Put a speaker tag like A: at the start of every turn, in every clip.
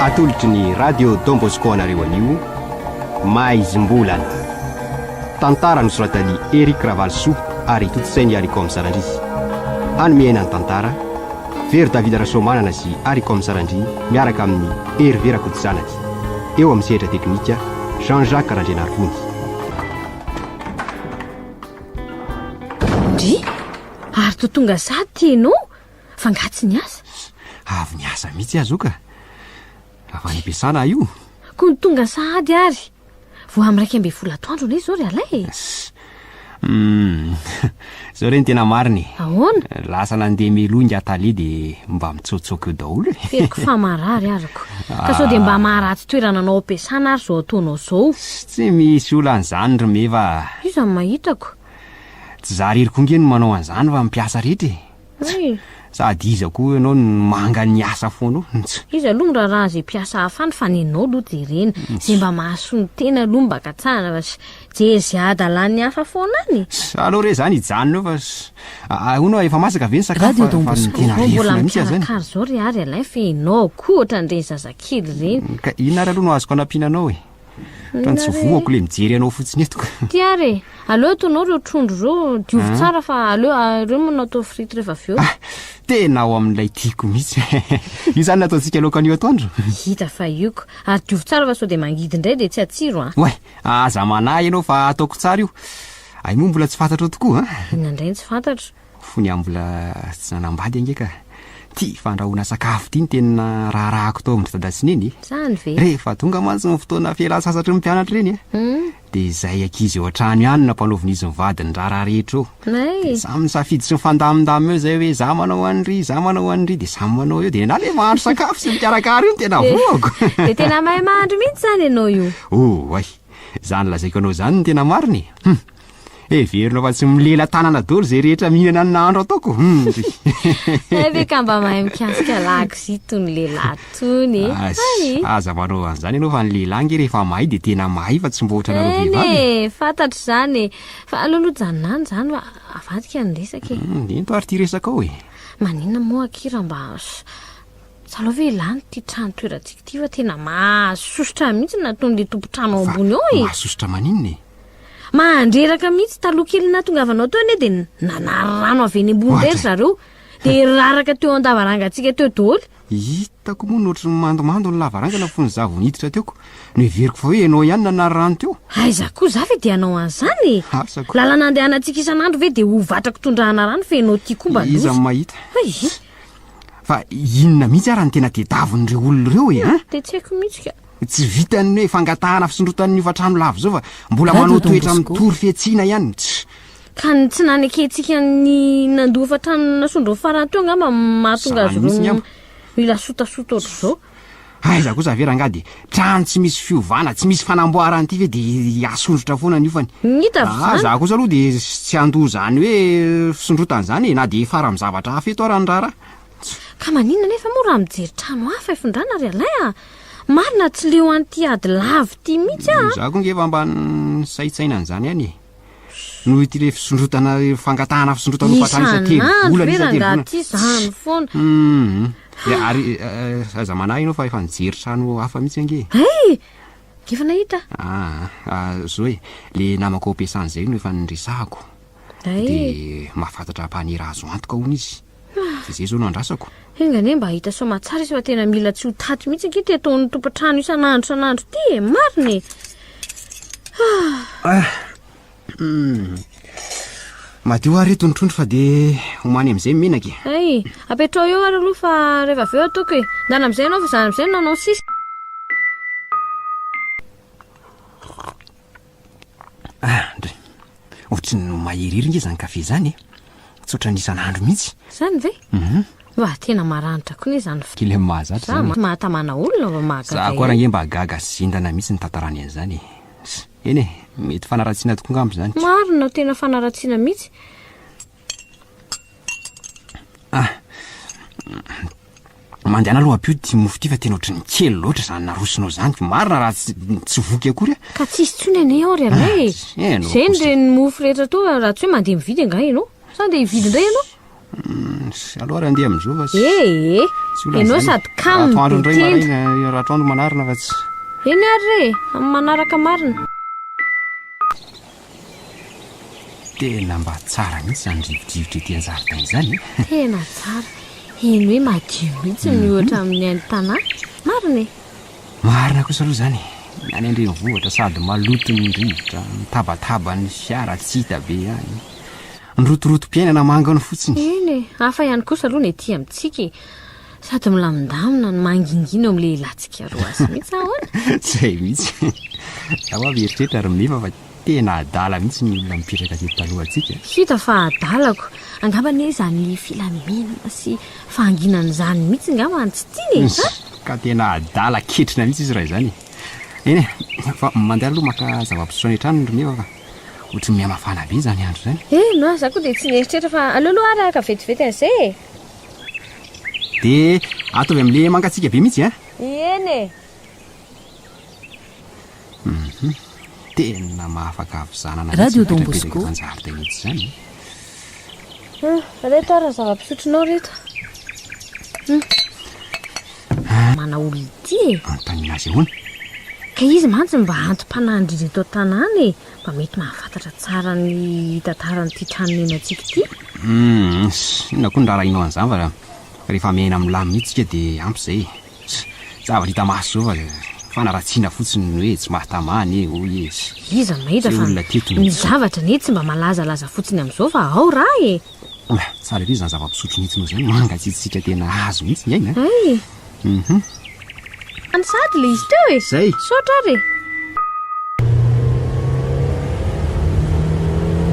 A: atolotry ny radio Don Bosco anareo anio maizim-bolana tantara nosoratany Eric Ravalsoa ary totosainy Aricom Sarandry hanomeana ny tantara Very David Rasomanana sy Aricom Sarandry miaraka amin'ny Hervé Rakotosanatra eo amin'ny sehatra teknika Jean-Jacques Randrenarivony.
B: Ndry ary totonga sady teno fa ngatsy ny asa
A: avy ny asa mihitsy azo ka avy any ampiasana io
B: ko ny tonga sady ary vo amin'ny 12 atoandro ilay zao ry alay
A: zao reny tena mariny
B: ahoana
A: lasa nandeha melonga atalia dia mba mitsotsoko eo daholo
B: feriko fa marary ariko ka sao dia mba maharatsy toerana anao ampiasana ary zao ataonao zao
A: tsy misy olan'izany ry meva
B: iza ny mahitako
A: tsy za rery konge no manao an'izany fa mipiasa rehetra sady iza koa ianao ny manga ny asa foanao
B: iza aloha miraha zay piasa hafany fa nenao aloha jerena zay mba mahaso ny tena aloha mbaka tsara fa jery zay adalany hafa foana any
A: aloha re zany hijanonao fa hono efa masaka ve ny sakafo fa tena
B: mbola
A: refona mihitsy zany
B: mikarakara zao ry ary alay fa enao koa ohatran'ireny zazakely reny
A: ka inona ary aloha no azoko anampiananao fa ny tsovoako le mijery anao fotsiny etoko
B: ty ary aleo ataonao reo trondro reo diovy tsara fa aleo reo manao atao frity rehefa avy eo
A: tena ao amin'ilay tiako mihitsy io zany nataontsika laoka anio atoandro
B: hita fa ioko ary diovy tsara fa sao dia mangidy indray dia tsy atsiro
A: oe aza manahy ianao fa ataoko tsara io ay moa mbola tsy fantatro tokoa
B: inona indray tsy fantatro
A: fony amin'ny mbola tsy nanambady angeka ty fandrahoana sakafo ty ny tena raharahako tao amin'ny dadasineny
B: zany ve
A: rehefa tonga mantsy ny fotoana fialan-tsasatra ny mpianatra reny dia izay ankizy eo an-trano ihany nampanaoviny izy mivadiny raharaha rehetra eo samy misafidy sy mifandamindamy eo zay hoe za manao an'ry za manao an'ry dia samy manao eo dia na le mahandro sakafo sy mikarakara io ny tena voako
B: dia tena mahay mahandro mihitsy zany ianao io
A: ay zany lazaiko anao zany ny tena mariny verinao fa tsy milela tanana dolo zay rehetra mihinana ny nahandro ataoko
B: ve ka mba mahay mikasika lako zy tony lehilahy tony
A: aza manao an'izany ianao fa ny lehilahy nge rehefa mahay dia tena mahay fa tsy mba ohatra nareo vehivavy
B: fantatro zany fa aloaloha janonany zany fa avadika ny resaka
A: ento ary ty resaka ao
B: maninona moa akira mba salao ve lany ty trano toerantsika ty fa tena mahasosotra mihitsy nataon'le tompo-trano ambony ao
A: mahasosotra maninona
B: mandreraka mihitsy taloha kely na tonga avanao teo ane dia nanary rano avy eny ambony rery zareo dia raraka teo an-davarangantsika teo daholo
A: hitako moa nohatry ny mandomando ny lavarangana fony zavony hiditra teoko no heveriko fa hoe ianao ihany nanary rano teo
B: aiza koa za ve dia anao an'izany lalana andehanantsika isan'andro ve dia hovatrako tondrahana rano fa ianao tia koa mba
A: iza mahita fa inona mihitsy ary ny tena tedavon'ireo olona ireo
B: dia tsy haiko mihitsy ka
A: tsy vitany hoe fangatahana fisondrotan'ny ofatrano lavo zao fa mbola manao toetra mitory fiatsiana ihany
B: ka tsy naneketsika ny nandoa ofatrano nasondro farany teo angamba mahatonga azy ro mila sotasota ohatro zao
A: aiza koa zavera angady trano tsy misy fiovana tsy misy fanamboarana ty ve dia asondrotra foana ny ofany za kosa aloha dia tsy andoha zany hoe fisondrotana zany na dia fara amin'ny zavatra hafa eto arany raharaha
B: ka maninona nefa moa raha mijery trano hafa ifondrana ry alay marina tsy leo an'ty ady lavo ty mihitsy
A: za koa ngefa mba saitsaina an'izany ihany noho ity le fisondrotana fangatahana fisondrotana ofatrano
B: isan-telo ty zany foana
A: ary aza manahy ianao fa efa nijery trano hafa mihitsy ange
B: efa nahita
A: zao hoe le namako ampiasan'izay no efa niresahako dia mahafantatra mpanera azo antoka hono izy zay zao no andrasako
B: engane mba hita so matsara izy fa tena mila tsy ho taty mihitsy anke ty ataon'ny tompotrano isan'andro ty mariny
A: madio ary reto ny trondro fa dia homany amin'izay mimenaky
B: apetrao eo ary aloha fa rehefa avy eo ataoko hoe ndana amin'izay anao fa zany amin'izay nanao sisa
A: ohatry ny mahiriry nge zany kafe zany tsotra n'isan'andro mihitsy
B: zany ve va tena maranitra koa ne zany
A: kely mahazatra
B: mahatamana olona va mahagaga
A: za koa raha nge mba gaga sy zindana mihitsy ny tantarany an'izany eny mety fanaratsiana tokoa ngambo zany
B: marina tena fanaratsiana mihitsy
A: mandehana aloha apio ty mofo ty fa tena ohatry ny kely loatra zany narosinao zany marina raha tsy voky akory
B: ka tsisy tsony ane ao ry alay zay ny reny mofo rehetra to raha tsy hoe mandeha mividy anga ianao sa dia hividy indray ianao
A: aloha raha andeha amin'izao fa
B: enao sady
A: kamatoandro indray
B: kamtenda
A: maraina ratoandro manarina fa tsy
B: eny ary re amin'ny manaraka marina
A: tena mba tsara mihitsy zany rivodrivotra ety an-jaridaina izany
B: tena tsara eny hoe madio mihitsy mihoatra amin'ny any tanà marina
A: marina kosa aloha zany any andrenivohitra sady maloto ny rivotra mitabataba ny fiara tsy hita be any nyrotorotom-piainana mangany fotsiny
B: eny hafa ihany kosa aloha ny ety amintsika sady milamindamina ny mangingina eo amin'le latsika roa azy mihitsy ahoana
A: zay mihitsy ao avy eritreritra ary minefa fa tena adala mihitsy ny olona mipetraka teto taloha antsika
B: hita fa adalako angamba ne zany filaminana sy fahanginan'izany mihitsy ngamba tsy tia
A: ka tena adala ketrina mihitsy izy raha izany eny fa mandeha aloha maka zava-pisotroana etrano ndromefa fa ohatry mihamafana be zany andro zany
B: no za koa dia tsy nieritreritra fa aleoaloha ary aka vetivety an'izay
A: dia atovy amin'le mangatsika be mihitsy
B: eny
A: tena mahafaka avizanana
C: Radio Don Bosco
A: anjaridaina ety zany
B: reto ary zava-pisotronao reto mana olo ity
A: antanina azy ahoana
B: ka izy mantsy mba antom-panandry reto tanàny mba mety mahafantatra tsara ny tantaranyity tranonena antsika ity
A: inona koa ny raha rainao an'izany fa rehefa miaina milamy mihitsika dia ampy izay zavatra hita maso zao fa fanaratsiana fotsiny hoe tsy mahatamany hoy izy
B: iza mahita fa ny zavatra ne tsy mba malazalaza fotsiny amin'izao fa ao raha
A: tsara ery zany zava-pisotro nitinao zany mangatsitsika tena azo mihitsy ny aina
B: any sady le izy teo
A: zay
B: sotra ary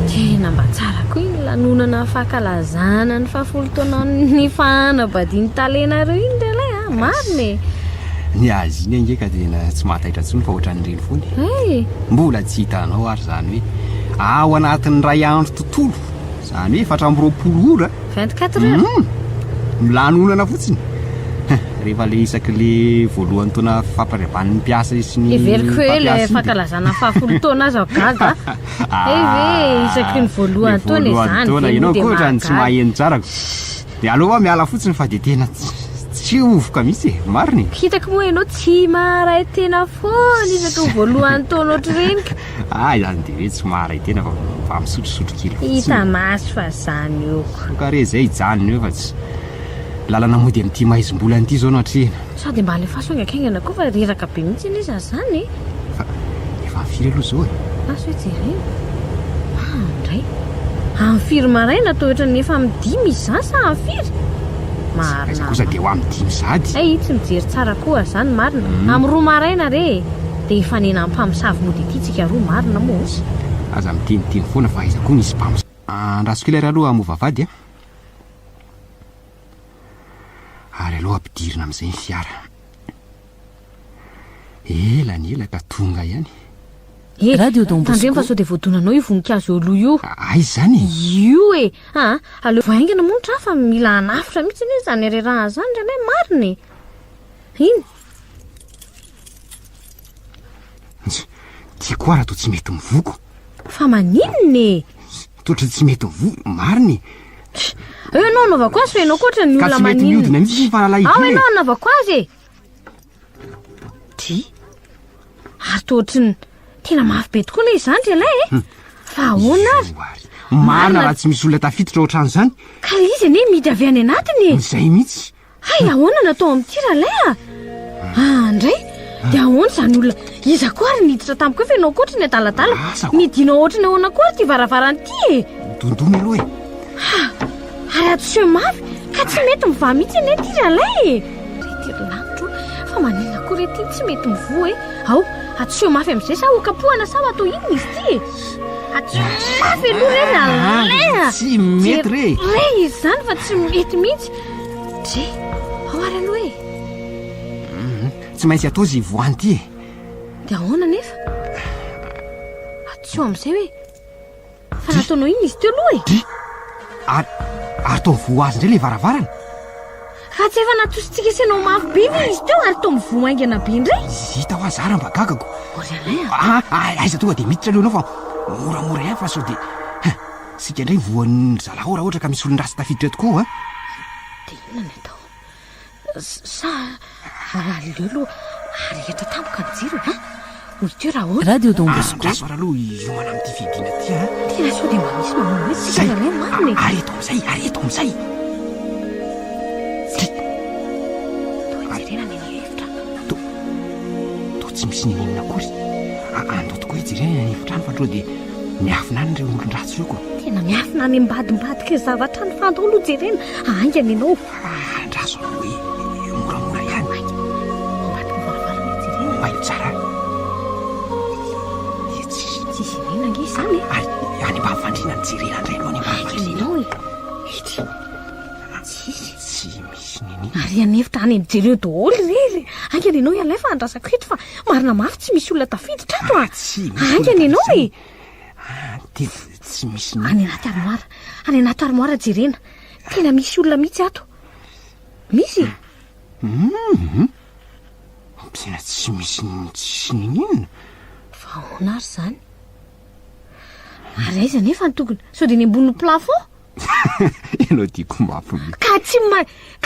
B: tena mba tsara koa iny lanonana fahakalazana ny fahafolo taona ny fahanabadiany talenareo iny ndralay marina
A: ny azy iny angeka tena tsy mahataitra ntsony fa ohatran'ireny foany mbola tsy hitanao ary zany hoe ao anatin'ny ray andro tontolo zany hoe 4 ora
B: 24 heures
A: milanonana fotsiny rehefa le isaky le voalohany taona fampirevan'ny mpiasa sy ny
B: everiko hoe le fahakalazana fahafolo taona azy gaga ve isaky ny voalohany taona izany
A: ianao koa ohatrany tsy maheno tsarako dia aloha miala fotsiny fa dia tena tsy ovoka mihitsy marina
B: hitako moa ianao tsy maharay tena foana isaky ny voalohany taona ohatry renika
A: zany dia hoe tsy maharay tena fa misotrosotro kely
B: hita maso fa zany eoko
A: ka re zay hijanona eo fa tsy lalana mody amin'ity maizim-bola an'ity zao no hatrehana
B: sady mba le fasongakaingana koa fa reraka be mihitsy ny izy zany
A: fa efa firy aloha zao
B: aso hoe jerena ndray amin'ny firy maraina atao ohatra ny efa amin'ny 5 izy zany sa amin'ny firy marina
A: kosa dia ho amin'ny 5 sady
B: tsy mijery tsara koa zany marina amin'ny 2 maraina re dia efa nena mpamosavy mody ity tsika 2 marina moa
A: aza miteniteny foana fa iza koa misy andrasoko ilay raha aloha movavady ary aloha ampidirina amin'izay ny fiara ela ny ela ka tonga ihany
C: Radio Don Bosco
B: tandremo fa sao dia voadonanao io voninkazo eo aloha io
A: aizy zany
B: io aleo voaingana monitra fa mila anafitra mihitsy ny zany reraha zany ranay marina iny
A: tia koa raha to tsy mety mivoko
B: fa maninone
A: toatra tsy mety mivoky marina
B: enao anaovako azy fa ianao koatra ny olona
A: miodina mihitsy ny fahalalahity
B: ao ianao anaovako azy ty ary tohatry ny tena mafy be tokoa na izany trelay fa ahoana azy
A: marina raha tsy misy olona tafiditra ohatrany zany
B: ka izy ane midy avy any anatiny
A: zay mihitsy
B: ahoana natao amin'ity ralay ndray dia ahoana zany olona iza koa ary niditra tamiko fa ianao koatra ny adaladala midinao ohatrany ahoana koa ty varavaranty
A: dondony aloha
B: ary atosio mafy ka tsy mety miva mihitsy ane ty ralay rety lanitro fa manina koa rety tsy mety mivo ao atosio mafy amin'izay sa okapohana sa atao inona izy ty atosio mafy aloha re nalaya
A: tsy mety re
B: izy zany fa tsy mety mihitsy dre ao ary aloha
A: tsy maintsy atao zy voany ty
B: dia ahoana nefa atosio amin'izay hoe fa nataonao inona izy teo aloha
A: ary tao mivo azy indray le varavarana
B: ka tsy efa natositsika isanao mafy be ve izy teo ary tao mivo aingana be indray
A: hita ho azara mba gagako
B: ory alay
A: aiza tonga dia miditra alohanao fa moramora ihany fa sao dia sika indray voan'ny zalaho raha ohatra ka misy olon-drasy tafiditra tokoa
B: de inona ny atao sa leo aloha arehetra tampoka ny jiro oy teo raha ohatra
C: Radio Don Bosco.
A: raso ara aloha iomana amin'ity fidiana ty
B: tena sao de mba misy mamono hoe tsika ray mariny
A: areto am'izay
B: toejerena ny hevitra
A: to tsy misy ninina akory andao tokoa hijerena ny hevitrano fa tro de miafinany reo olon-dratsy io koa
B: tena miafina any ambadimbadika ny zavatra ny fandao aloha jerena aingany ianao
A: andraso aloha hoe moramora ihany
B: ambadika varavarana jerena
A: maio tsara
B: tsisy ninanga izy zany
A: any mba fandrina ny jerena ndray aloha any mba fandrina
B: ianao ety tsisy
A: tsy misy ninina
B: ary anevitra any jereo daholo rery aingany ianao ialay fa andrasako eto fa marina mafy tsy misy olona tafiditra ato
A: tsy misy
B: aingany ianao
A: de tsy misy
B: any anaty armoara jerena tena misy olona mihitsy ato misy
A: tena tsy misy tsisy ninina
B: fa ahoana ary zany ary aiza nefa ny tokony sao de ny amboniny plafond
A: ianao diako mafy
B: ka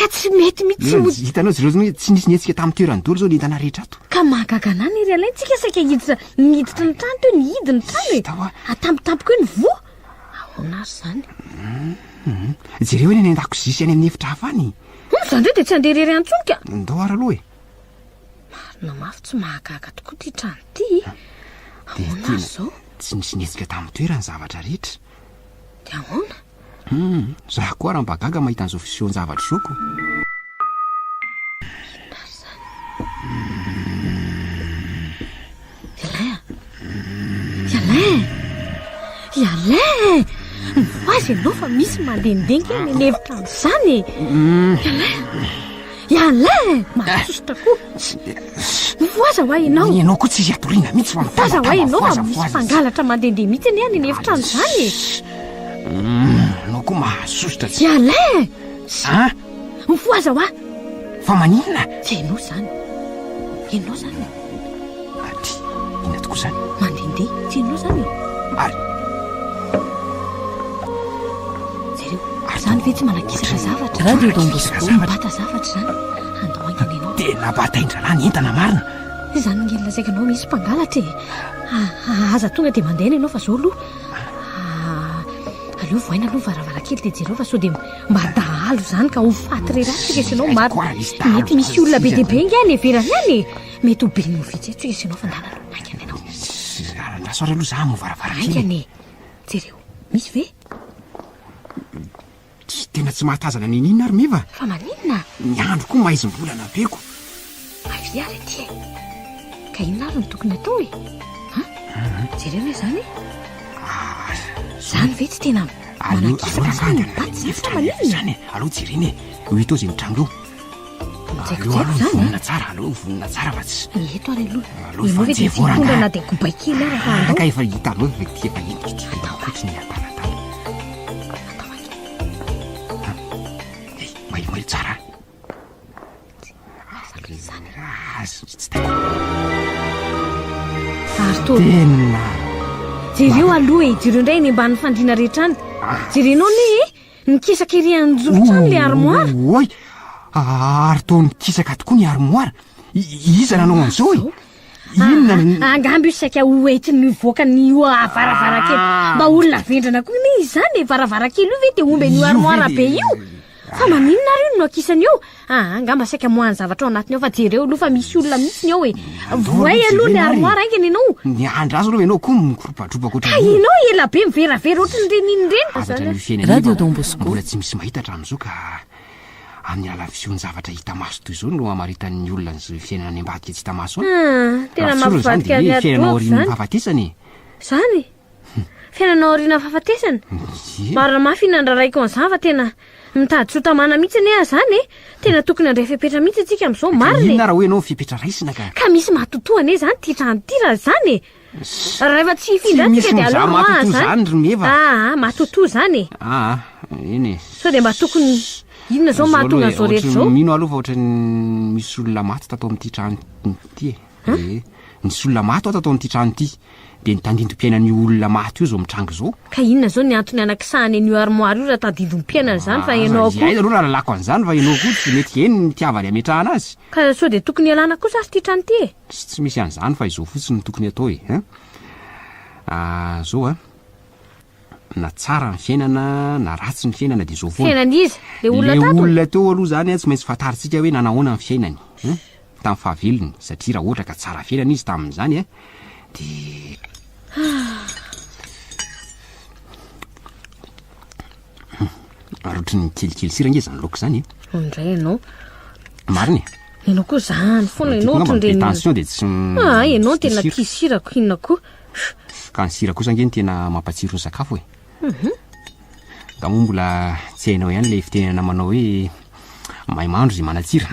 B: tsy mety mihitsy
A: hitanao zareo zany hoe tsy nisy nietsika tamin'ny toerany dolo zao ny hitana rehetra ato
B: ka mahagaga anany iry alayntsika saika niditra ny trano teo nihidy ny trano atampotampoka eo ny voa ahoana ary zany
A: jereo hoe ny an-dakozia sy any amin'ny hevitra hafa any
B: zany re de tsy andeha rery antsonika
A: ndao ara aloha
B: marina mafy tsy mahagaga tokoa ty trano ty ahoana ary zao
A: tsy nisy nietsika tamin'ny toerany zavatra rehetra
B: de ahoana
A: zah koa raha mbagaga mahita an'izao fisehoany zavatra izao
B: ialay mivoazy ianao fa misy mandendenga ny anevitra am'izany ialay mahasositra koa mivoaza hoa
A: ianao koa tsy izy atoriana mihitsy fa
B: mivoaza hoa ianao fa misy fangalatra mandendeha mihitsy any any anevitra am'izany
A: anao koa mahasositra tsy
B: ialay mivoaza hoa
A: fa maninona
B: tsy ianao zany
A: aty ina tokoa zany
B: mandendeha tsy ianao zany
A: ary
B: zany ve tsy manakisaka zavatra
C: Radio Don Bosco
B: mibata zavatra zany andao aingany ianao
A: tena bataindralany entana marina
B: zany ngely lazaika anao misy mpangalatra aza tonga de mandehana ianao fa zao aloha aleo voaina aloha varavarakely de jereo fa sao de mba dahalo zany ka ho faty reratsika sy anao mety misy olona be deabe ingy any everany any mety ho be ny ovitsy tsika sy anao fandana aloha aingany ianao
A: rasoara aloha za mo varavarakely
B: aingany jereo misy ve
A: tena tsy mahatazana ny ninona ary meva
B: fa maninona
A: ny andro koa maizim-bolana beko
B: avy ary aty ka inona ary ny tokony atao jereo hoe zany zany ve tsy tena manakisaka zany baty sa maninona
A: zany aloha jereny ho itao zay mitrano eo aloha vonina tsara aloha vonina tsara fa tsy
B: eto ary aloha ianao ve de tsy tondrana de gobaikely ary fa andao
A: ka efa hitanao efa ty efa hitititao fotsiny atalatala mailo tsara
B: ary to
A: tena
B: jereo aloha jereo indray ny ambany fandriana rehetra any jerenao ne nikisaka iry anjofotrany le armoara
A: oy ary to nikisaka tokoa ny armoara iza nanao am'izao inona
B: angamby io saika hoety ny voaka ny varavarakely mba olona vendrana koa ny izy zany varavarakely io ve de omby ny armoara be io fa maninona ary io no akisany eo angamba saika moany zavatra ao anatiny ao fa jereo aloha fa misy olona mihitsy ny ao voay aloha ny armoara aingany ianao
A: ny andrazo aloha ianao koa mikoropadropa koatra
B: ianao ela be miveravera ohatry ny renin'iny reny
C: Radio Don Bosco
A: mbola tsy misy mahita hatram'izao ka amin'ny ala fisehoany zavatra hita maso toy izao no amaritan'ny olona ny fiainana any ambadika tsy hita maso
B: tena mampivadika
A: ny fiainanao aoriana fahafatesany
B: zany fiainanao aoriana fahafatesany marina mafy inandraraiko an'izany fa tena mitady sotamana mihitsy ane zany tena tokony andray fipetra mihitsy atsika am'izao marina
A: inona raha hoe ianao fipetra raisina
B: ka misy mahatotoana zany ty tranotyra zany rehefa tsy hifindratsika de aloha
A: zany romeva
B: mahatoto zany
A: iny
B: sao de mba tokony inona zao mahatonga an'izao rehetra zao
A: mino aloha fa ohatrany misy olona maty tatao amin'ity trano ty nisy olona maty atao amin'ity trano ity dia nitandindom-piainany olona maty io zao mitrango zao.
B: Ka inona zao ny antony anakisahany an'io armoire io raha tadidom-piainana zany fa ianao
A: ay aloha raha lalako an'izany fa ianao koa tsy mety eny ny tiavany ametrahana azy.
B: ka sao dia tokony ialana kosa ary ty trano ty e.
A: Tsy misy an'izany fa izao fotsiny no tokony atao zao na tsara ny fiainana na ratsy ny fiainana dia zao foana.
B: Fiainan'iza le olona
A: le
B: tato
A: olona teo aloha zany tsy maintsy fantaritsika hoe nanahoana ny fiainany tamin'ny fahavelony satria raha ohatra ka tsara fiainana izy tamin'izany dia arotry ny kelikely sira nge zany laoko zany
B: indray ianao
A: mariny
B: ianao koa zany foana ianao ohatrandreny
A: tension dia tsy
B: ianao tena tia sirako inona koa
A: ka ny sira kosa nge ny tena mampatsiro ny sakafo ka moa mbola tsy hainao ihany le fitenena manao hoe mahay mandro zay manatsira.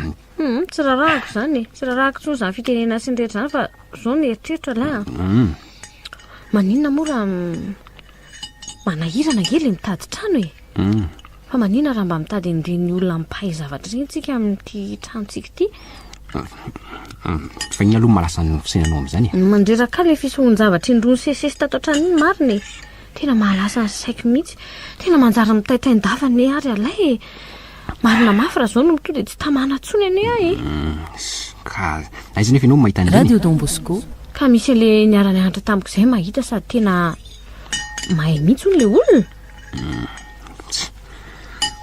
B: tsy rarahako zany tsy rarahako tsony zany fitenena sy ny rehetra zany fa zao ny eritreritra la maninona moa raha manahirana ngely mitady trano fa maninona raha mba mitady an'ireny olona mipahay zavatra reny tsika amin'ity tranontsika ity
A: fa iny aloha malasa ny fisainanao amin'izany
B: mandreraka le fisohon-javatra indrony sesesy tato an-trano iny mariny tena mahalasa ny saiko mihitsy tena manjara mitaitaindavany ary alay marina mafy raha zao no mito dia tsy tamana tsony ane
A: ka aiza nefa ianao mahita an'ireny
C: Radio Don Bosco
B: ka misy le niarany andro tamiko izay mahita sady tena mahay mihitsy hono le olona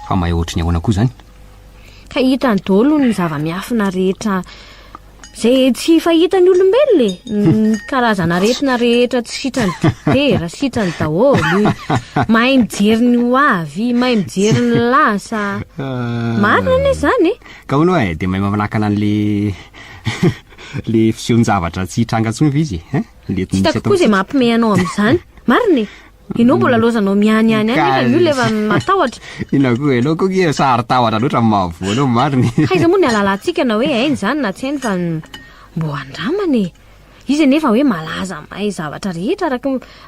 A: fa mahay ohatry ny ahoana koa zany
B: ka hitany daholo ny zava-miafina rehetra zay tsy fahitany olombelona ny karazana aretina rehetra tsy sitrany didera sitrany daholo mahay mijery ny hoavy mahay mijery ny lasa marina ane zany
A: ka hono dia mahay mamanakana an'le le fisehon-javatra tsy hitrangatsony fa izy
B: tsy hitako koa zay mampimey anao amin'izany marina ianao mbola lozanao mianiany any io lefa matahotra
A: ina koa ianao koa ke sary tahotra loatra mahavoanao mariny
B: aiza moa ny alalantsika na hoe hainy zany na tsy hainy fa mbo andramany izy nefa hoe malaza mahay zavatra rehetra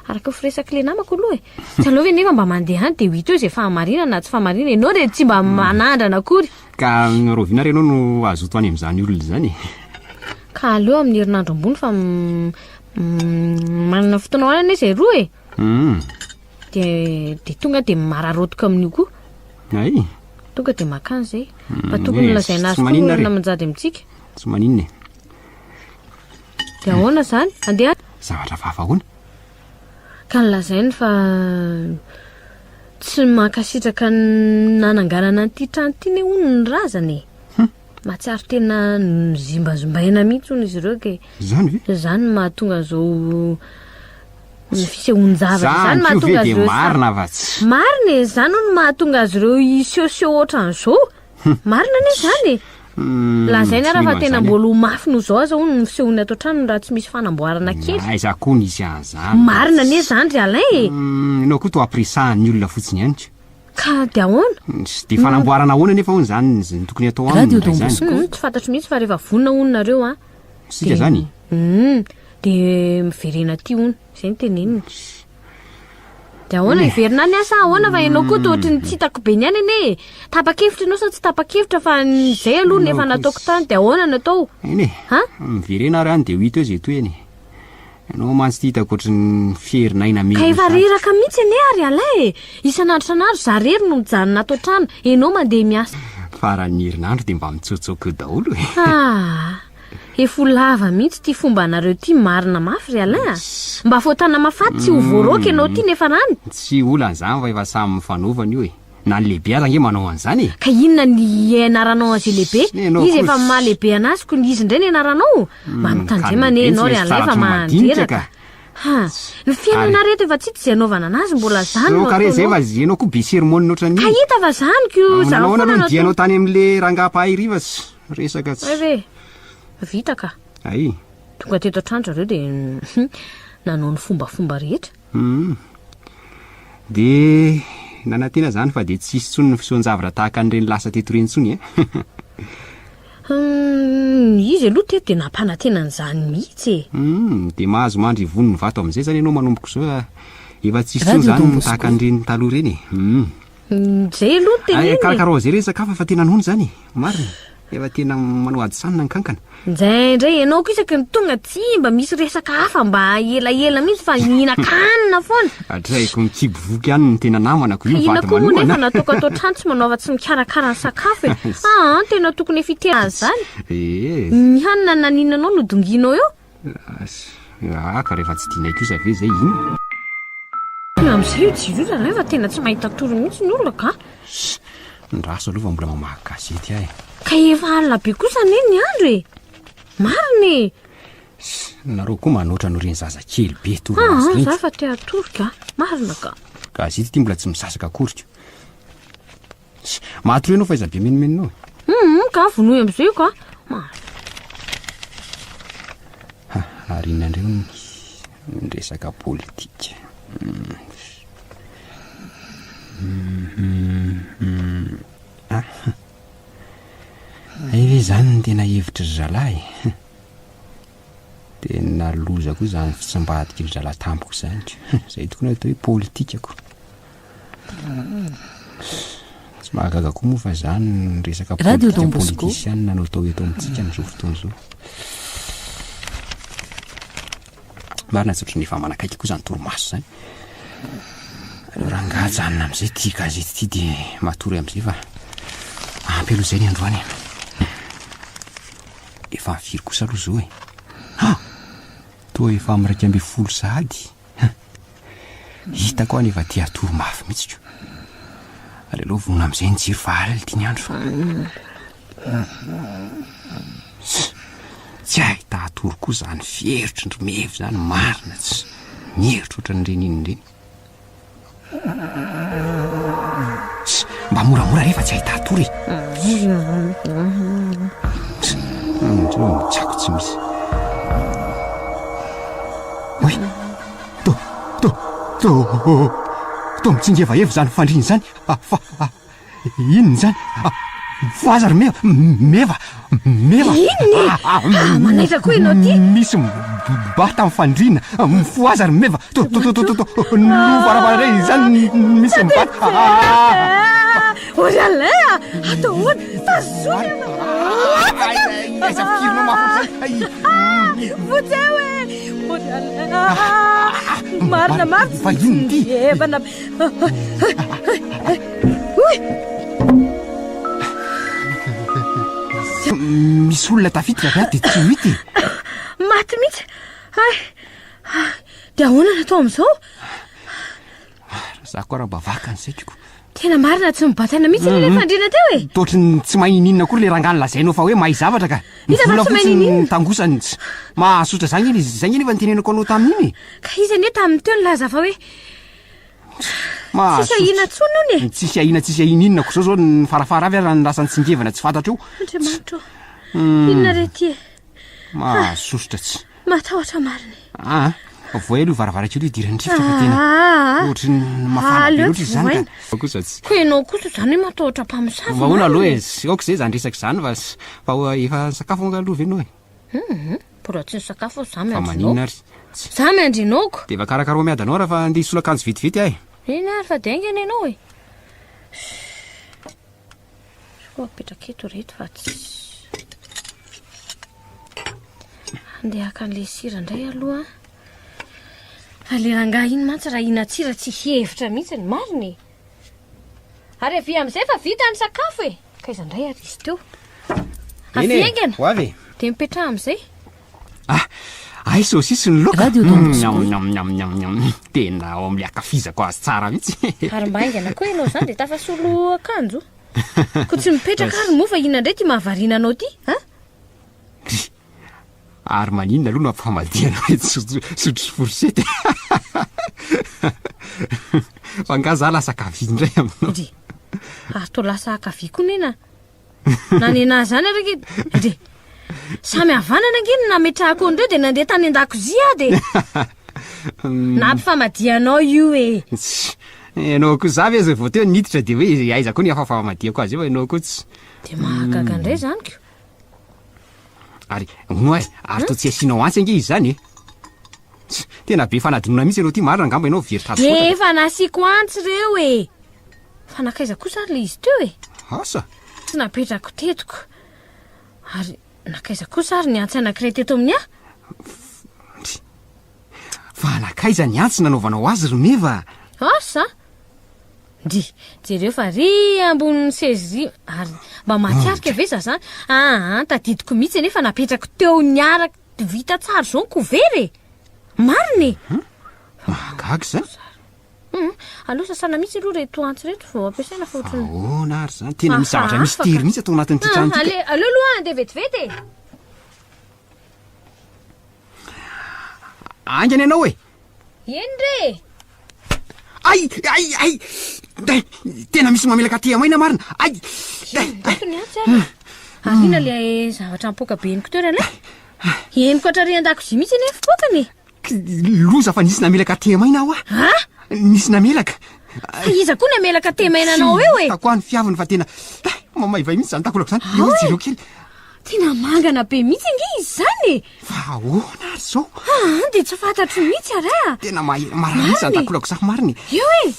B: araka firesaka le namako aloha tsy aleo ve nefa mba mandeha any dia hito eo zay fahamarinana na tsy fahamarinana ianao dia tsy mba manandrana akory
A: ka rovina ary ianao no azoto any amin'izany olona zany
B: ka aleo amin'ny herinandro ambony fa manana fotoanao any zay roa dia tonga dia mararotoka amin'io koa
A: ay
B: tonga dia makany zay fa tokony lazaina azy koa olona manjady amintsika
A: tsy maninona
B: dia ahoana zany andeha
A: zavatra fafa hoana
B: ka nylazainy fa tsy mankasitraka nananganana an'ity trano ity ne hono ny razany mahatsiaro tena zimbazombaina mihitsy hono izy ireo ka
A: zany ve
B: zany mahatonga zao ny fisehoan-javatra zany mahatonga azy ireo
A: marina vatsy
B: marina zany hono mahatonga azy ireo isehoseho ohatran'izao marina ane zany lazainy araha fa tena mbola mafy no zao aza hono ny fisehoany ato trano raha tsy misy fanamboarana kely
A: aiza koa nisy an'izany
B: marina ane zany ry alay
A: ianao koa to ampiresahan'ny olona fotsiny ihany
B: ka dia ahoana
A: dia fanamboarana ahoana nefa hono zany ny tokony atao
C: Radio Don
A: aminy
C: Bosco
B: tsy fantatro mihitsy fa rehefa vonona hononareo
A: sika zany
B: dia miverena ty hono izay ny tenenina dia ahoana iverina any asa ahoana fa ianao koa tohatry ny tsy hitako be ny any ane tapa-kevitra ianao sa tsy tapa-kevitra fa zay aloha nefa nataoko tany dia ahoana natao
A: eny miverena ary any dia ho hita eo zay toy eny ianao mantsy ty hitako ohatry ny fierinaina
B: ka efa reraka mihitsy ane ary alay isan'andro san'andro za rery no mijanona ato trano ianao mandeha miasa
A: farany herinandro dia mba mitsotsoko daholo
B: efa lava mihitsy ty fomba anareo ty marina mafy ry alay mba fotana mafaty tsy ho voaroka ianao ty nefa rany
A: tsy olan'izany fa efa samy mifanaovana io na ny lehibe aza nge manao an'izany
B: ka inona ny anaranao azy lehibe izy efa mahalehibe anazy ko izy indray ny anaranao mba mitandremana ianao ry alay fa mandreraka ny fiainana reto efa tsy zay anaovana anazy mbola zany
A: kare zay fa ianao koa be sermony ohatrany
B: ka hita fa zany ko
A: nahoana aloha nidianao tany amin'le rangapahay-riva resaka
B: tsy vita ka
A: ay
B: tonga teto an-trano zareo dia nanao ny fombafomba rehetra
A: dia nanantena zany fa dia tsisy tsony ny fisoan-javatra tahaka an'ireny lasa teto reny tsony
B: izy aloha teto dia nampanantenan'izany mihitsy
A: dia mahazo mandry vonony vato amin'izay zany ianao manomboko zao efa tsisy tsony zany tahaka an'ireny taloha reny
B: zay aloha tenenina
A: karakara zay resaka fa tena nohony zany marina efa tena manao ady sanina ny kankana.
B: Ndraindray ianao ko isaky ny tonga tsy mba misy resaka hafa mba elaela mihitsy fa mihinan-kanina foana.
A: Atraiko mikibovoky ihany ny tena namanako io
B: Ina
A: vady
B: koa moa nefa
A: manoana.
B: nataoko atao trano tsy manaova tsy mikarakara ny sakafo e. Tena tokony efitera azy zany. Ny hanina naninanao no donginao eo.
A: Ka rehefa tsy dinako io sa ve zay ino?
B: Amin'izay io jiro io raha tena tsy mahita toro mihitsy ny olona ka.
A: Ny raso aloha mbola mamaky gazety ahy.
B: Ka efa alina be kosa anie ny andro e. Mariny.
A: Nareo koa manoatra no reny zaza kely be toromasy.
B: Za fa te atoroka. Marina ka.
A: Gazety ty mbola tsy misasaka akory. Matoro ianao fa iza be menimeninao.
B: Ka vonoy amin'izay io ka.
A: Ary inandreo ny resaka politika. Ve zany ny tena hevitra ry zalahy. Tena loza koa zany fitsambadiky ry zalahy tampoko zany. Zay tokony atao hoe politikako. Tsy mahagaga koa moa fa zany ny resaka politika politisiana nanao tao eto amintsika n'izao fotoana izao. Marina tsy ohatran'ny efa manakaiky koa zany toromaso zany. Raha ngajanona amin'izay ty gazety ty dia matory amin'izay fa ampy aloha izay ny androany. Efa mifiry kosa aloha zao e. Toa efa amin'ny 20 sahady. Hitako any efa tia toro-mafy mihitsy ko. Ary aloha vonona amin'izay ny jiro fa alina ity ny andro. Tsy ahita atoro koa zany fieritry ny romevy zany marina tsy mieritra ohatry ny reny iny reny. Mba moramora rehefa tsy ahita atoro e. Tsako tsy misy. Oy, to mitsingevaeva zany fandriny zany. Inony zany? Voaza ry meva.
B: Inony? Manaitra koa ianao ty.
A: Misy mibata amin'ny fandrina. Mifoaza ry meva. Novaravaray zany misy mibata.
B: Ojalay atao hoana tazona.
A: Aiza firinao mafy.
B: Votseo e. Marina mafy.
A: Fa inony ty?
B: Evana.
A: Misy olona tafiditra avy dia tsy mity.
B: Maty mihitsy. Dia ahoana natao amin'izao?
A: Za koa raha mba vaka nysaikiko.
B: Tena marina tsy mibataina mihitsy ilay fandriana teo e.
A: Totrany tsy mahininina koa le rangano lazainao fa hoe mahay zavatra ka.
B: Iza fa tsy mahininina.
A: Tangosany mahasotra zany iny zay iny efa nitenenako anao tamin'iny.
B: Ka iza anie tamin'ny teo nilaza fa hoe tsisy ahina tsony ony e.
A: Tsisy ahina inona ko zao ny farafara avy raha ny lasany tsingevana tsy fantatra io.
B: Andriamanitra inona rety e.
A: Mahasosotra tsy.
B: Matahotra marina.
A: Voay aloha varavarakely io dirany rivotra fa tena ohatry ny mafana be loatra izany ka. Kosa tsy.
B: Ko ianao kosa zany matahotra mpamosavy.
A: Vahoana aloha e, aoko izay zany resaka izany fa efa sakafo aloha ve ianao e?
B: Por tsy ny sakafo zamy
A: fa
B: andrinao.
A: maninona ary?
B: Zamy andrinaoko.
A: Dia efa karakaro miady anao raha fa andeha hisola akanjo vitivity ahy.
B: Iny ary fa daingana ianao e. Soa apetraka eto reto fa tsy andeha akan'le sira indray aloha. Ale rangahy iny mantsy raha ina-tsira tsy hevitra mihitsy ny mariny. Ary avy amin'izay fa vita ny sakafo e. Ka iza indray ary izy teo. Afiaingana.
A: Ho avy.
B: Dia mipetraha amin'izay.
A: Ay saosisy ny loka.
C: Radio Tombotsoa.
A: Tena ao amin'ny akafizako azy tsara mihitsy.
B: Ary mba haingana koa ianao zany dia tafasolo akanjo. Ko tsy mipetraka ary moa fa inona indray ty mahavariana anao ty?
A: Ary maninona aloha no ampifamadiana hoe sotro forsety. Fa nga za lasa kavy indray aminao.
B: Ndre, to lasa kavy koa nena. Nanena zany araka ndre. Samy havanana angeny nametrahako andreo dia nandeha tany an-dakozia dia nampifamadianao io e.
A: Ianao koa zavy aza vao teo niditra dia hoe aiza koa ny afafamadiako azy eo ianao koa tsy.
B: Dia mahagaga indray zany ko.
A: Ary ary to tsy asianao antsy ange izy zany e. Tena be fanadinona mihitsy ianao ty marina angamba ianao very tady foana.
B: Efa nasiako antsy reo e. Fa nakaiza kosa ary le izy teo e.
A: Asa?
B: Tsy napetrako tetiko. Ary nakaiza kosa ary ny antsy anankiray teto amin'ny a
A: fa nakaiza ny antsy nanaovanao azy romeva
B: asa ndry jereo fa ry ambonin'ny sezy ary mba matsiarika ve za zany tadidiko mihitsy nefa napetrako teo ny araka vita tsara zao ny kovery mariny
A: mahagaga zany
B: aloha sasana mihitsy aloha reto antsy reto vao ampiasaina fa ohatrany
A: ahoana ary zany tena misy zavatra misy tery mihitsy atao anatin'ity trano ity
B: aleo aloha andeha vetivety
A: angany ianao e
B: eny re
A: ay tena misy mamelaka aty amaina marina ay
B: ny antsy ary arina le zavatra mipoka be ny kotory alay eniko atrary an-dakozia mihitsy nefa pokany
A: loza fa nisy namelaka aty amaina aho nisy namelaka
B: fa iza koa namelaka temainanao eo e
A: tako any fiaviny fa tena mamaivay mihitsy zany takolako zany eo jireo kely
B: tena mangana be mihitsy nge izy zany
A: fa ahoana ary zao
B: de tsy fantatro mihitsy ary
A: tena marana mihitsy zany takolako zah mariny
B: eo e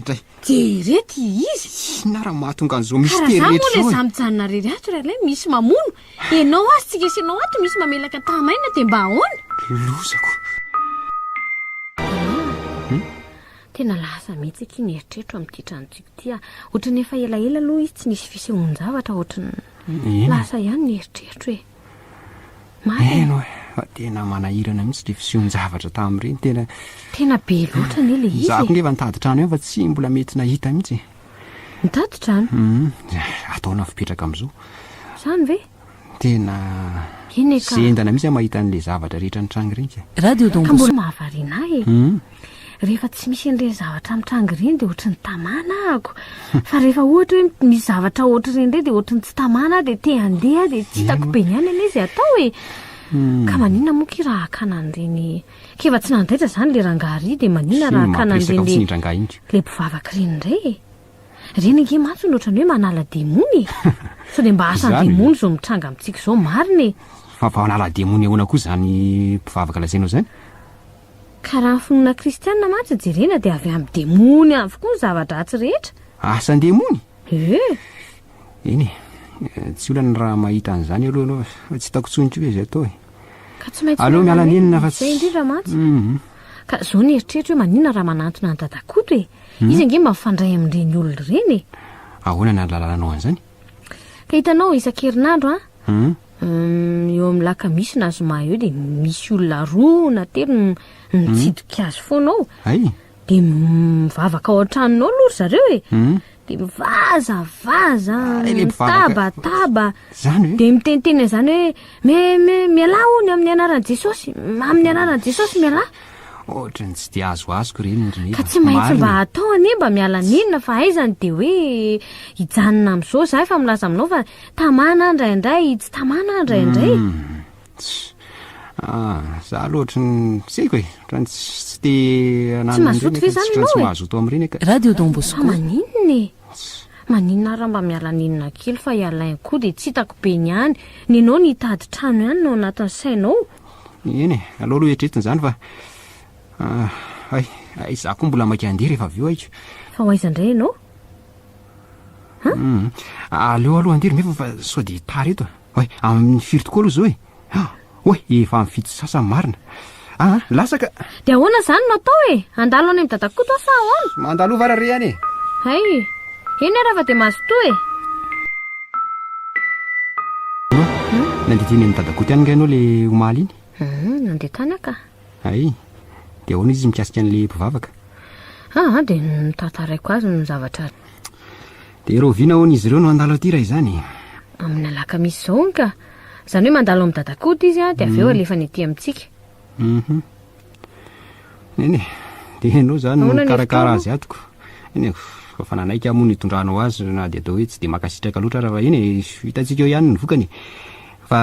A: dray
B: jerety izy
A: ina raha mahatonga an'izao misy
B: karaha
A: tery
B: za moa
A: rehetra
B: le
A: zao
B: zamijanona rery ato raha lay misy mamono enao azy tsika isanao ato misy mamelaka tamaina de mba ahoana
A: lozako
B: tena lasa mihitsy eky nieritrerito amin'ity tranontsika ty ohatrany efa elaela aloha izy tsy nisy fisehoan-javatra ohatrany lasa ihany nieritrerito hoe
A: eno fa tena manahirana mihitsy le fisehoan-javatra tamin'ireny
B: tena be loatra ny le izy
A: zako ngefa nitady trano eo fa tsy mbola mety nahita mihitsy
B: mitady trano
A: ataona fipetraka amin'izao
B: zany ve
A: tena
B: eny ka
A: zendana mihitsy mahita n'le zavatra rehetra ny trango ireny
C: radio
B: ka
C: Don
B: mbola
C: Bosco.
B: mahavariana e rehefa tsy misy an'ireny zavatra amin'ny trango ireny dia ohatrany tamana ahako fa rehefa ohatra hoe misy zavatra ohatra ireny indray dia ohatrany tsy tamana dia te handeha dia tsy hitako be ihany anie izay atao e ka maninona moa ki raha hakana an'ireny kefa tsy nandraitra izany le rangahary dia maninona raha hakana an'ireny le mpivavaka ireny indray e ireny ange mantsy ny ohatrany hoe manala demony so dia mba asan'ny demony izao mitranga amintsika izao mariny
A: fa manala demony ahoana koa zany mpivavaka lazainao zany
B: karaha ny finoana kristianina mantsy jerena dia avy amin'ny demony avokoa ny zavatra atsy rehetra
A: asan'ny demony
B: eny
A: tsy olana raha mahita an'izany aloha tsy hitako tsonitra hoe izay atao e
B: ka tsy maintsy
A: aloha miala nenina fa
B: zay indrindra mantsy ka zao ny eritreritra hoe maninona raha manantona ny dadakoto e izy ange mafandray amin'ireny olona ireny e
A: ahoana na lalanao an'izany
B: ka hitanao isan-kerinandro eo amin'ny lakamisy na zoma eo dia misy olona roa na telo mitsidika azy foanao
A: ay
B: dia mivavaka ao an-tranonao aloha ry zareo e dia mivazavaza mitabataba
A: zany hoe
B: dia miteniteny an'izany hoe mialà hony amin'ny anaran'i jesosy amin'ny anaran'i jesosy mialà
A: ohatrany tsy dia azoazoko ireny
B: ka tsy maintsy mba atao anie mba miala nenina fa aizany dia hoe hijanona amin'izao za efa milaza aminao fa tamana ndraindray tsy tamana ndraindray
A: za aloha ohatrany seko e ohatrany tsy te
B: mazoto ve zany ianao e?
A: tsy mahazoto amin'ireny ka
C: radio Don
B: fa
C: Bosco.
B: maninona e maninona raha mba miala nenina kely fa ialainy koa dia tsy hitako be ny ihany nenao ny hitady trano ihany no anatin'ny sainao
A: eny e aloha etretiny zany fa ay za koa mbola maika andeha rehefa avy eo aiko
B: fa ho aiza indray ianao
A: aleo aloha andery mefa fa sao dia tara eto oe amin'ny firy tokoa aloha zao e oe efa amin'ny fito sasany marina lasaka
B: dia ahoana zany no atao e andalo any amin'ny dadakoto sa ahoana
A: mandalo varare any e
B: hay eny araha fa dia mazotoa e
A: nanditiny amin'ny dadakoto ihany ngainao le omaly iny
B: nandeha tany aka
A: ay dia ahoana izy mikasika an'le mpivavaka
B: dia nitantaraiko azy ny zavatra
A: dia rovina hoana izy ireo no andalo aty raha izany
B: amin'ny alakamisy izao ny ka izany hoe mandalo amin'ny dadakoto izy dia avy eo alefa ny ety amintsika
A: eny e dia ianao zany
B: Ahoana ny
A: karakara
B: hevitao?
A: azy atoko eny fa nanaiky amo ny hitondranao azy na dia atao hoe tsy dia makasitraka loatra raha eny e hitantsika eo ihany ny vokany fa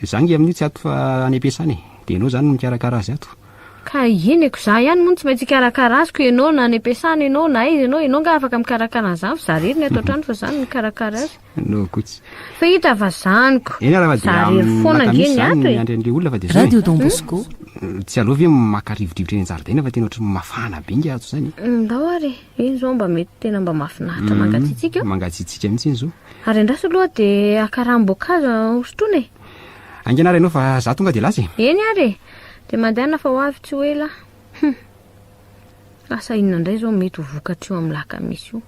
A: zangy amin'io tsy ato fa any ampiasany dia ianao zany mikarakara azy ato
B: ka eneko za ihany moa tsy maintsy karakara azoko ianao na any ampiasana ianao na izy ianao nga afaka mikarakara an'izany fa za rery ny ato an-trano fa zany mikarakara azy
A: no kotsy
B: fa hita fa zaniko
A: eny raha fa
B: za
A: dia
B: rery foana
A: lakamisy
B: nge ny
A: zany
B: ato e
A: andry an'le olona fa dia zao e.
C: radio Don Bosco.
A: tsy alova hoe makarivodrivotra eny an-jaridaina fa tena ohatry mafana be inga ato zany.
B: Ndao ary iny zao mba mety tena mba mahafinaritra mangatsiatsika eo.
A: Mangatsiatsika mihitsy iny zao.
B: Ary andraso aloha dia akaram-boankazo hosotrony e.
A: Angenara ianao fa za tonga dia lasa e.
B: Eny ary dia mandehana fa ho avy tsy ho ela. Lasa inona indray zao mety ho vokatra io amin'ny lakamisy io.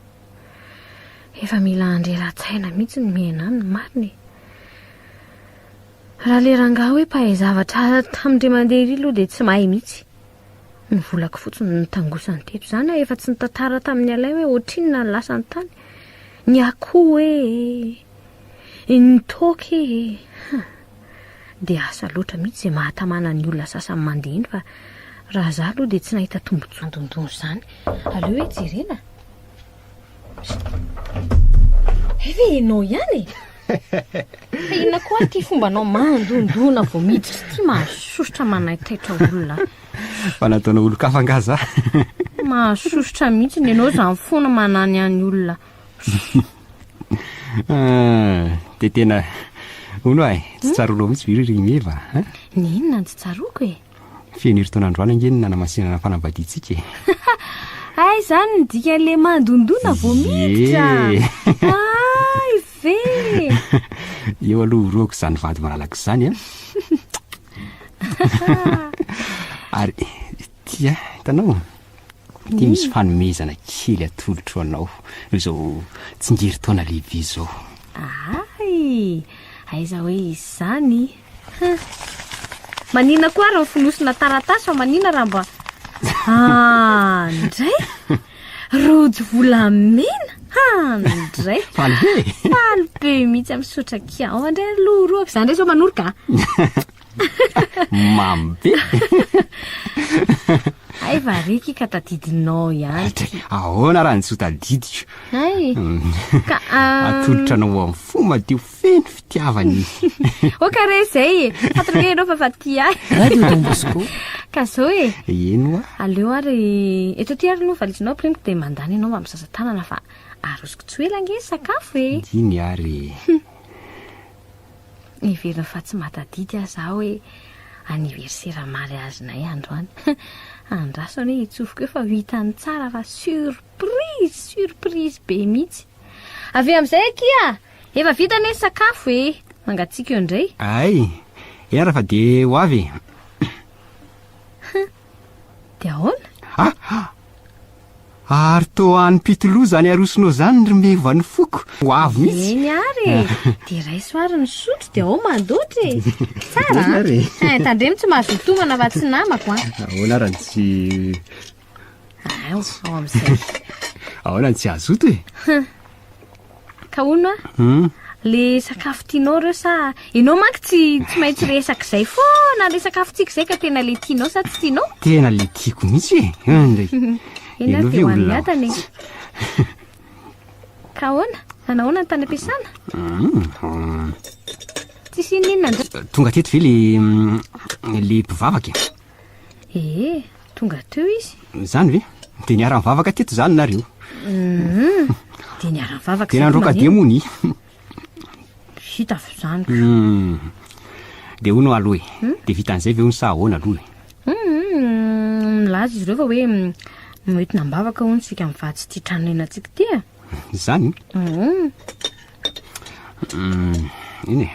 B: Efa mila andreran-tsaina mihitsy ny mihena any mariny. Raha le rangahy hoe mpahay zavatra tamindray mandeha iry aloha dia tsy mahay mihitsy. Ny volako fotsiny ny tangosany teto zany efa tsy nitantara tamin'ny alay hoe ohatrinona ny lasany tany. Ny akoho ny toka dia asa loatra mihitsy izay mahatamana ny olona sasany mandeha iny fa raha za aloha dia tsy nahita tombontsondondony zany. Aleo hoe jerena. Efa ianao ihany e. Fa inona koa ty fombanao mandondona vao miditra ty mahasosotra manaitaitra olona.
A: Fa nataona olo-kafa nga za.
B: Mahasosotra mihitsy ny ianao zany foana manany any olona.
A: Dia tena ono ay tsy tsaronao mihitsy viririgny eva.
B: Ny inona tsy tsaroko e.
A: Fieniry taona androany angeny nanamasinana fanambadiantsika e.
B: Ay zany nidika le mandondona vao miditra. Ay ve.
A: Eo aloha roko izany vady malalaka izany a. Ary tia hitanao ty misy fanomezana kely atolotro anao izao tsingery taona lehibe izao.
B: Ay aiza hoe izy zany. Manina koa raha finosina taratasy fa manina raha mba ndray rojo volamena ndray faly be mihitsy amin'ny sotraka ao andray loroaka izany ndray zao manoroka.
A: Mambe.
B: Ay varika ka tadidinao ihany.
A: Ahoana raha ny tadidiko.
B: Ay ka
A: atolotra anao amin'ny fo madio feno fitiavany.
B: O kare izay fatrika ianao fa ty ahy.
C: Radio Don Bosco.
B: Ka zao e.
A: Eno
B: aleo ary eto ty ary aloha valisinao primiko dia mandany ianao mba misasa tanana fa arosiko tsy ela nge sakafo e.
A: Diny ary.
B: Iverina fa tsy matadidy aho za hoe anniversaire mariagenay androany. Andraso ane hitsofiko eo fa vitany tsara fa surprise be mihitsy. Avy amin'izay kia efa vitane sakafo e. Mangatsika eo indray.
A: Ay era fa dia ho avy.
B: Dia ahoana?
A: Ary toa any pitoloha zany arosinao zany rymeva ny foko ho avy mihitsy.
B: Eny ary dia ray soary ny sotro dia ao mandoatra e. Tsara tandremo tsy mahazotomana fa tsy namako a.
A: Ahoana raha tsy
B: ao amin'izay.
A: Ahoana tsy azoto e.
B: Ka hono le sakafo tianao reo sa ianao manko tsy maintsy resaka izay foana le sakafo tiako izay ka tena le tianao sa tsy tianao? Tena
A: le tiako mihitsy e. Ndray
B: eny ary dia hoan'ny atany e. Ka ahoana anahoana ny tany ampiasana? Tsisy inona indray.
A: Tonga teto ve le mpivavaka.
B: Tonga teo izy.
A: Zany ve dia niara mivavaka teto zany nareo.
B: Dia niara mivavaka
A: tena androka dia mony.
B: Vita avy zany.
A: Dia hono aloha e. Dia vitan'izay ve hono sa ahoana aloha e.
B: Milaza izy ireo fa hoe mety nambavaka hono sika mivady sy ty trano enantsika ty a.
A: Zany? Iny e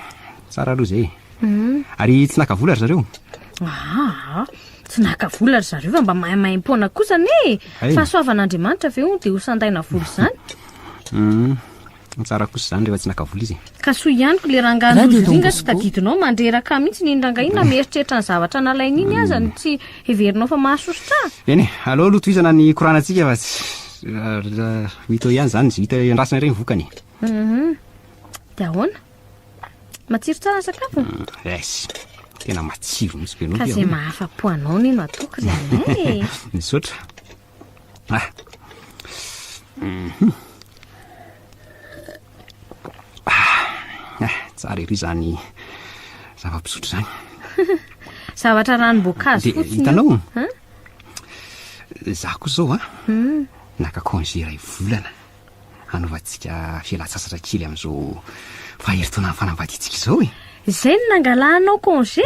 A: tsara aloha izay. Ary tsy naka vola ry zareo? Tsy naka vola ry zareo fa mba maimaimpona kosa ne. Fa soavan'Andriamanitra ve hono dia ho sandaina vola izany. Tsara kosa zany rehefa tsy naka vola izy.
B: Ka soa ihaniko le rangahan'ozinga sy tadidinao mandreraka mihitsy ny ranga iny na mieritreritra ny zavatra nalainy iny aza ny tsy heverinao fa mahasosotra.
A: Eny aleo aloha tohizana ny koranantsika fa hita ihany zany hita andrasana ireny vokany.
B: Dia ahoana? Matsiro tsara ny sakafo?
A: Es tena matsiro mihitsy be
B: ka izay mahafa-po anao neno atoko izany e.
A: Misaotra. Tsara ery zany zava-pisotro zany.
B: Zavatra ranom-boankazo fotsiny.
A: Hitanao za koa zao naka congé ray volana hanaovantsika fialan-tsasatra kely amin'izao faheritaona fanambadiantsika izao e.
B: Izay no nangalanao congé?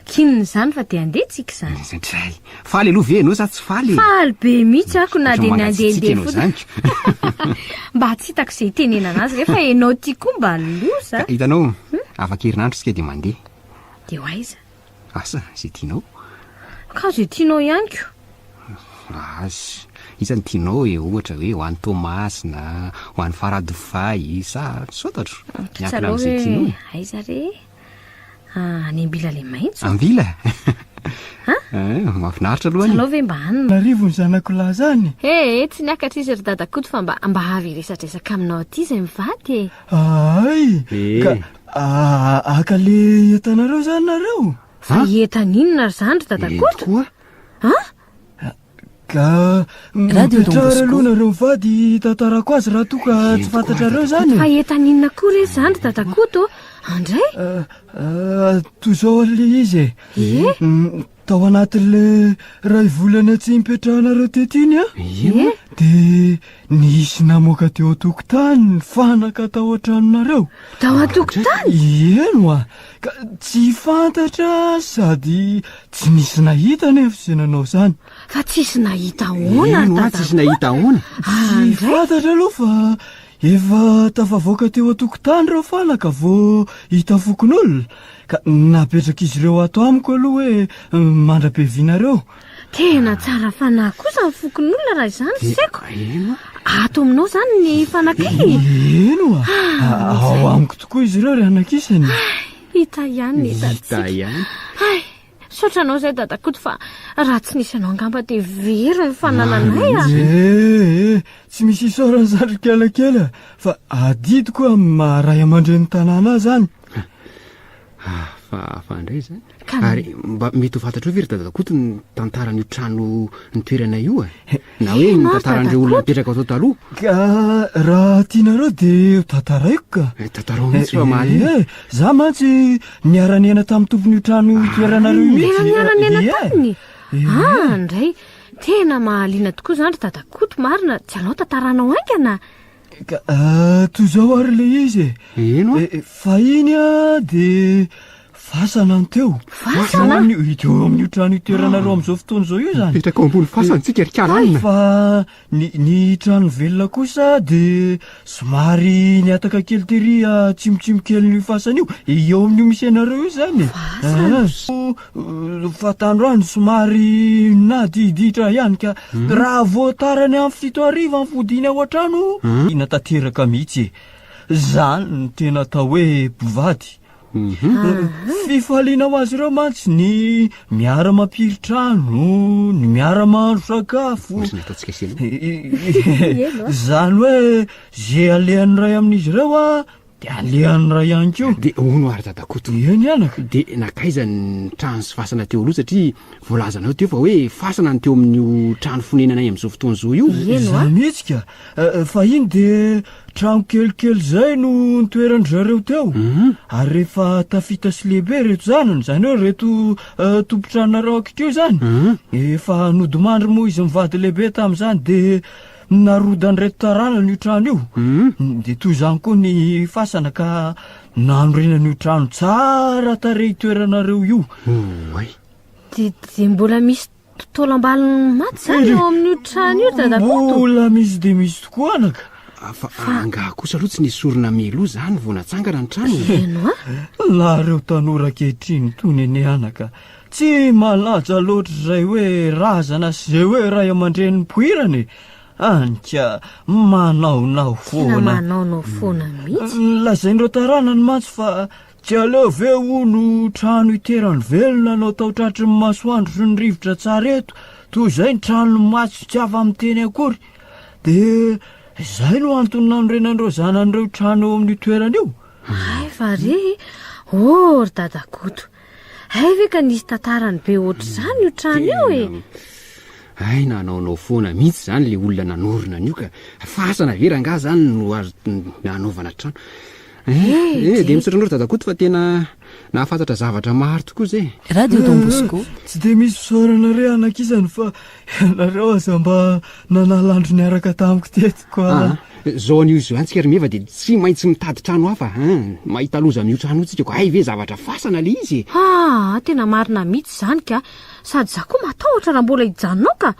B: kininy zany fa de andehtsika zany
A: Zay. Faly aloha ve anao sa tsy faly?
B: faly be mihitsy ako na de nandehandeha
A: Mangatsitsiaka
B: fotsiny
A: ianao
B: mba tsy hitako izay tenena anazy rehefa enao tia koa mba loza
A: zany. Hitanao, afaka herinandro sika dia mandeha.
B: de ho aiza
A: Asa, zay tianao.
B: ka zay tianao ihany ko
A: Azy. Isany tianao ohatra hoe ho an'ny Tomasy na ho an'ny Faradofay sa sotatro. Miankina amin'izay tianao.
B: aiza re any ambila le maitso
A: Ambila. Mahafinaritra aloha
B: alao ve mba anina
D: Narivo ny zanako lahy zany.
B: tsy niakatra izy ry dadakoto fa mba avy resadresaka aminao aty izay mivady
D: Ay.
A: Eh.
D: Ka aka le entanareo zany nareo.
B: fa entan'inona ry zany ry dadakoto
A: Koa.
D: Ka
C: Radio Don
D: mipetrara
C: Bosco.
D: aloha nareo mivady tantarako azy raha toka tsy fantatrareo zany.
B: fa entan'inona koa re zany ry dadakoto andray
D: Toy izao le izy tao anatin'le ray volana tsy mipetrahanareo tetiny de nisy namoaka teo an-tokotany fanaka tao an-tranonareo.
B: tao an-tokotany
D: Eno ka tsy fantatra sady tsy nisy nahita nefa izay nanao zany.
B: fa tsisy nahita hoana ry
A: Ino tsisy nahita ahoana?
D: Tsy fantatra aloha fa efa tafavoaka teo an-tokotany reo fanaka vo hita fokon'olona ka napetraka izy ireo ato amiko aloha hoe mandra-piavinareo.
B: tena tsara fanahy kosa mifokon'olona raha izany seko ato aminao zany ny fanakay
D: Eno ao amiko tokoa izy ireo ry anakisany.
B: hita ihany ny
A: Hita
B: datsika
A: ihany.
B: saotranao zay dadakoto fa raha tsy nisy anao angamba de very ny fanananay
D: Tsy misy isaorany zandry kelakely fa adidiko maharay aman-dreny tanàna zany.
A: Fa andray zany. Ary mba mety ho fantatra hoe very dadakoto ny tantaran'io trano ny toerana io na hoe ny tantaran'ireo olona mipetraka atao taloha.
D: Ka raha tianareo de tantaraiko ka.
A: Tantarao mihitsy fa mahalina.
D: Za mantsy niara-niaina tamin'ny tompon'io trano toeranareo
B: tena niara-niaina
D: Ie.
B: taminy andray tena mahaliana tokoa zany ry dadakoto marina tsy alao tantaranao aingana
D: Ka toy izao ary le izy
A: Eno
D: fa iny de fasana ny teo.
B: Fasana?
D: Teo amin'io trano itoeranareo amin'izao fotoana izao io zany.
A: petraka ao ambony fasantsika ry kalanina.
D: Fa ny trano velona kosa de somary niataka kely tery tsimotsimo kely ny fasana io amin'io misy anareo io zany. Fatandroany somary nadiditra ihany ka raha voatarany amin'ny 7 ariva amin'ny fodiny ao an-trano inatanteraka mihitsy zany ny tena atao hoe mpivady. Fifaliana ho azy ireo mantsy ny miara mampiry trano, ny miara mahandro sakafo.
A: Ohatrany ataontsika sena.
D: Zany hoe zay alehan'ny ray amin'izy ireo de alehan'ny ray ihany koa.
A: De ono ary dadakoto.
D: Eny anaka.
A: De nakaiza ny trano sy fasana teo aloha satria voalazanao teo fa hoe fasana ny teo amin'io trano fonenanay amin'izao fotoana izao io.
D: Zany mihitsy ka fa iny de trano kelikely zay no nitoeran'ny zareo teo. Ary rehefa tafita sy lehibe reto zanany zany hoe reto tompon-tranonareo ankiteo zany efa nodimandry moa izy mivady lehibe tamin'izany de narodany reto taranany io trano io de toy izany koa ny fasana ka nanorenan'io trano tsara tarehy toeranareo io.
B: de mbola misy totolam-balony maty zany eo amin'io trano io dadakoto
D: Mbola misy de misy tokoa anaka.
A: Fa anga kosa aloha tsy nisy sorona meloa zany vao natsangana ny trano.
B: eno
D: Nareo tanora kehitriny tony eny anaka tsy malaja loatra zay hoe razana sy zay hoe ray aman-dreny mpoirany anka manaonao
B: tena
D: foana.
B: manaonao foana mihitsy
D: Lazain'ireo taranany mantsy fa tsy aleo ve ono trano iterany velona anao tao tratry ny masoandro sy ny rivotra tsara eto toy izay ny trano matsy tsy afa-amin'ny teny akory de zay no antony nanorenan'ireo zanan'ireo trano eo amin'ny toerana io.
B: ay fa re ry dadakoto ay ve ka nisy tantarany be ohatr' zany io trano io
A: Ay nanaonao foana mihitsy zany le olona nanorina an'io ka fasana vera nga zany no nanaovana trano. De misaotranao ry dadakoto fa tena nahafantatra zavatra maro tokoa zay.
C: Radio Don Bosco.
D: Tsy de misy fisaorana re anakizany fa ianareo aza mba nanalandro niaraka tamiko teto koa.
A: zao an'io zo antsika rimeva dia tsy maintsy mitady trano hafa mahita loza mio trano io tsika ko ay ve zavatra fasana le izy
B: tena marina mihitsy zany ka sady za koa matahotra raha mbola hijanonao ka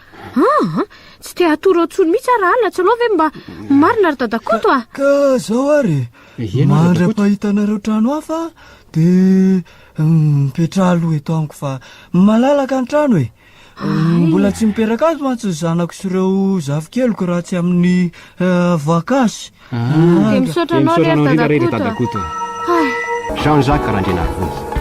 B: tsy te hatoro antsony mihitsy raha alina tsy alao ve mba marina ry dadakoto
D: ka zao ary mandra-pahitanareo trano hafa dia mipetraha aloha eto amiko fa malalaka ny trano e mbola tsy miperaka azy mantsy zanako sy ireo zavikeloko raha tsy amin'ny vakasy
B: dia misaotra anao ry dadakoto
A: Jean-Jacques Randrenarivony